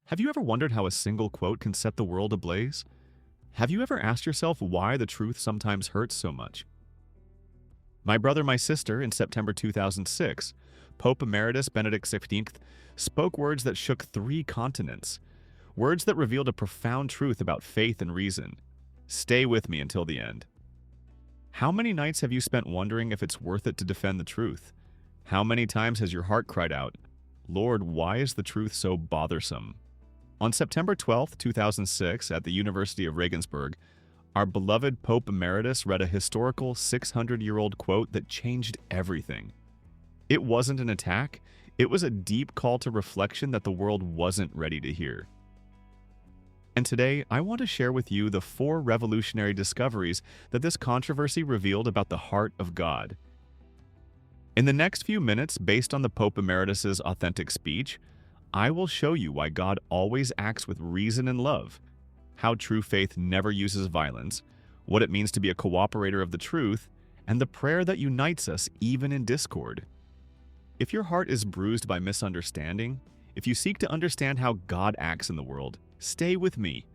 Have you ever wondered how a single quote can set the world ablaze? Have you ever asked yourself why the truth sometimes hurts so much? My brother, my sister, in September 2006, Pope Emeritus Benedict XVI spoke words that shook three continents, words that revealed a profound truth about faith and reason. Stay with me until the end. How many nights have you spent wondering if it's worth it to defend the truth? How many times has your heart cried out, Lord, why is the truth so bothersome? On September 12, 2006, at the University of Regensburg, our beloved Pope Emeritus read a historical 600-year-old quote that changed everything. It wasn't an attack, it was a deep call to reflection that the world wasn't ready to hear. And today, I want to share with you the 4 revolutionary discoveries that this controversy revealed about the heart of God. In the next few minutes, based on the Pope Emeritus's authentic speech, I will show you why God always acts with reason and love, how true faith never uses violence, what it means to be a cooperator of the truth, and the prayer that unites us even in discord. If your heart is bruised by misunderstanding, if you seek to understand how God acts in the world, stay with me.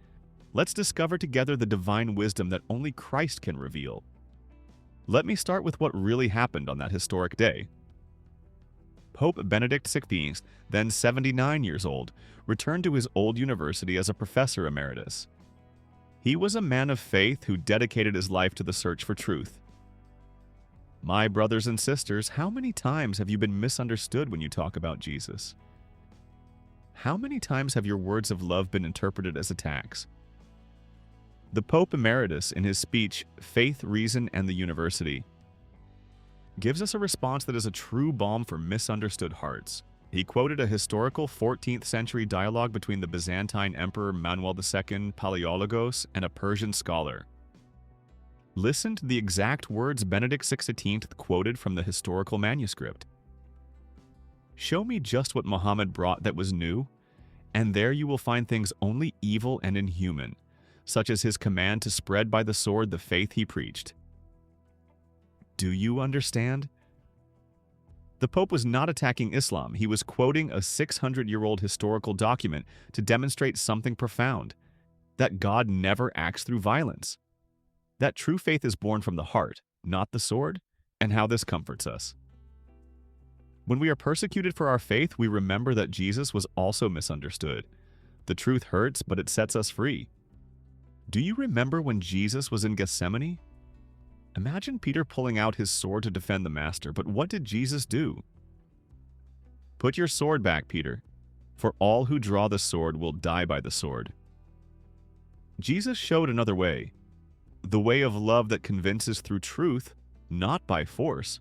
Let's discover together the divine wisdom that only Christ can reveal. Let me start with what really happened on that historic day. Pope Benedict XVI, then 79 years old, returned to his old university as a professor emeritus. He was a man of faith who dedicated his life to the search for truth. My brothers and sisters, how many times have you been misunderstood when you talk about Jesus? How many times have your words of love been interpreted as attacks? The Pope Emeritus, in his speech, Faith, Reason, and the University, gives us a response that is a true balm for misunderstood hearts. He quoted a historical 14th century dialogue between the Byzantine Emperor Manuel II Palaiologos and a Persian scholar. Listen to the exact words Benedict XVI quoted from the historical manuscript. Show me just what Muhammad brought that was new, and there you will find things only evil and inhuman, such as his command to spread by the sword the faith he preached. Do you understand? The Pope was not attacking Islam. He was quoting a 600-year-old historical document to demonstrate something profound, that God never acts through violence, that true faith is born from the heart, not the sword, and how this comforts us. When we are persecuted for our faith, we remember that Jesus was also misunderstood. The truth hurts, but it sets us free. Do you remember when Jesus was in Gethsemane? Imagine Peter pulling out his sword to defend the Master, but what did Jesus do? Put your sword back, Peter, for all who draw the sword will die by the sword. Jesus showed another way, the way of love that convinces through truth, not by force.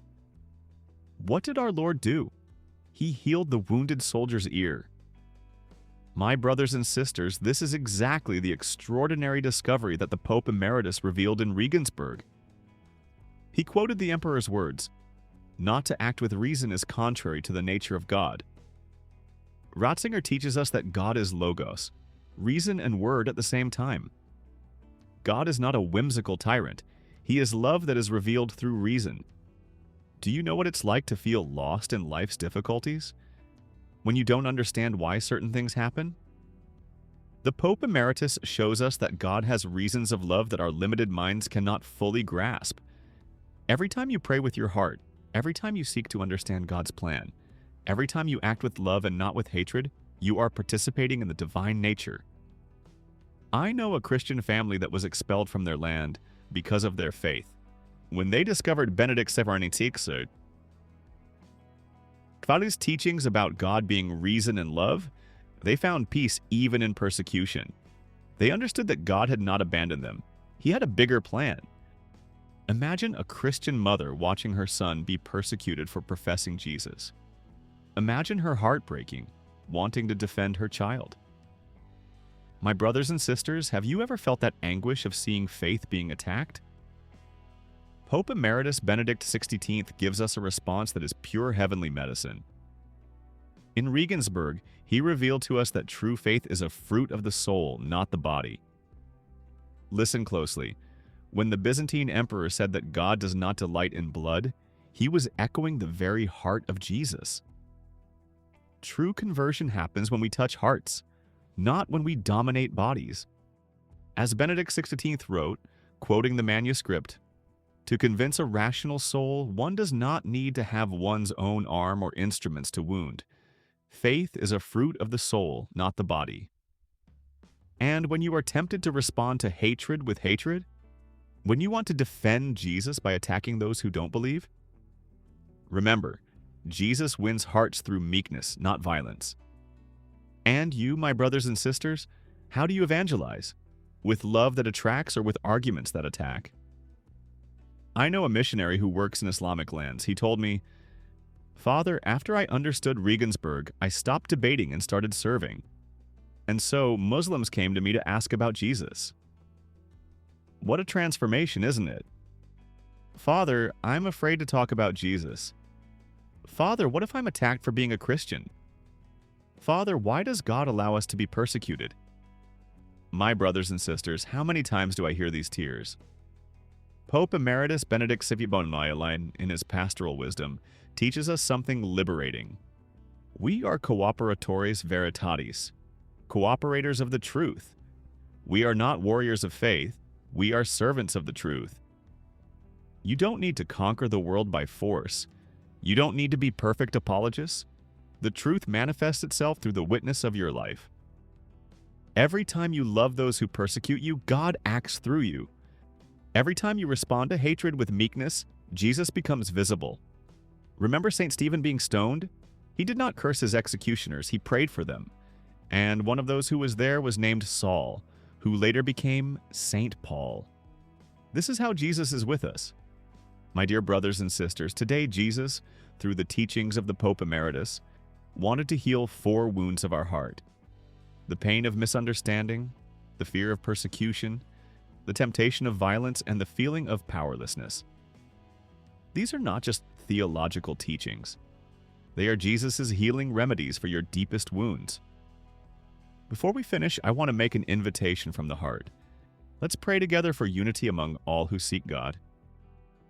What did our Lord do? He healed the wounded soldier's ear. My brothers and sisters, this is exactly the extraordinary discovery that the Pope Emeritus revealed in Regensburg. He quoted the emperor's words, "Not to act with reason is contrary to the nature of God." Ratzinger teaches us that God is logos, reason and word at the same time. God is not a whimsical tyrant. He is love that is revealed through reason. Do you know what it's like to feel lost in life's difficulties? When you don't understand why certain things happen? The Pope Emeritus shows us that God has reasons of love that our limited minds cannot fully grasp. Every time you pray with your heart, every time you seek to understand God's plan, every time you act with love and not with hatred, you are participating in the divine nature. I know a Christian family that was expelled from their land because of their faith. When they discovered Benedict XVI, Quali's teachings about God being reason and love, they found peace even in persecution. They understood that God had not abandoned them. He had a bigger plan. Imagine a Christian mother watching her son be persecuted for professing Jesus. Imagine her heart breaking, wanting to defend her child. My brothers and sisters, have you ever felt that anguish of seeing faith being attacked? Pope Emeritus Benedict XVI gives us a response that is pure heavenly medicine. In Regensburg, he revealed to us that true faith is a fruit of the soul, not the body. Listen closely. When the Byzantine emperor said that God does not delight in blood, he was echoing the very heart of Jesus. True conversion happens when we touch hearts. not when we dominate bodies. As Benedict XVI wrote, quoting the manuscript, "To convince a rational soul, one does not need to have one's own arm or instruments to wound. Faith is a fruit of the soul, not the body." And when you are tempted to respond to hatred with hatred, when you want to defend Jesus by attacking those who don't believe, remember, Jesus wins hearts through meekness, not violence. And you, my brothers and sisters, how do you evangelize? With love that attracts or with arguments that attack? I know a missionary who works in Islamic lands. He told me, "Father, after I understood Regensburg, I stopped debating and started serving. And so Muslims came to me to ask about Jesus." What a transformation, isn't it? "Father, I'm afraid to talk about Jesus." "Father, what if I'm attacked for being a Christian?" "Father, why does God allow us to be persecuted?" My brothers and sisters, how many times do I hear these tears? Pope Emeritus Benedict XVI, in his pastoral wisdom, teaches us something liberating. We are cooperatores veritatis, cooperators of the truth. We are not warriors of faith, we are servants of the truth. You don't need to conquer the world by force. You don't need to be perfect apologists. The truth manifests itself through the witness of your life. Every time you love those who persecute you, God acts through you. Every time you respond to hatred with meekness, Jesus becomes visible. Remember St. Stephen being stoned? He did not curse his executioners, he prayed for them. And one of those who was there was named Saul, who later became Saint Paul. This is how Jesus is with us. My dear brothers and sisters, today Jesus, through the teachings of the Pope Emeritus, wanted to heal 4 wounds of our heart: the pain of misunderstanding, the fear of persecution, the temptation of violence, and the feeling of powerlessness. These are not just theological teachings. They are Jesus' healing remedies for your deepest wounds. Before we finish, I want to make an invitation from the heart. Let's pray together for unity among all who seek God.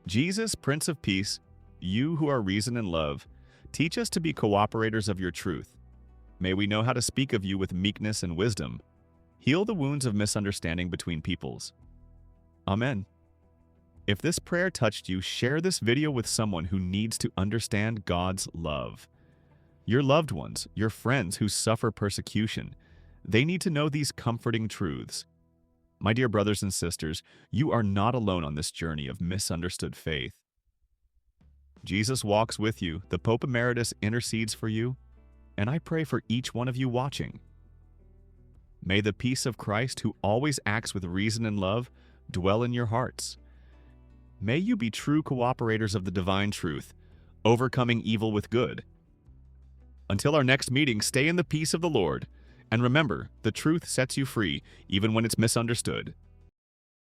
Jesus, Prince of Peace, you who are reason and love, teach us to be cooperators of your truth. May we know how to speak of you with meekness and wisdom. Heal the wounds of misunderstanding between peoples. Amen. If this prayer touched you, share this video with someone who needs to understand God's love. Your loved ones, your friends who suffer persecution, they need to know these comforting truths. My dear brothers and sisters, you are not alone on this journey of misunderstood faith. Jesus walks with you, the Pope Emeritus intercedes for you, and I pray for each one of you watching. May the peace of Christ, who always acts with reason and love, dwell in your hearts. May you be true cooperators of the divine truth, overcoming evil with good. Until our next meeting, stay in the peace of the Lord, and remember, the truth sets you free, even when it's misunderstood.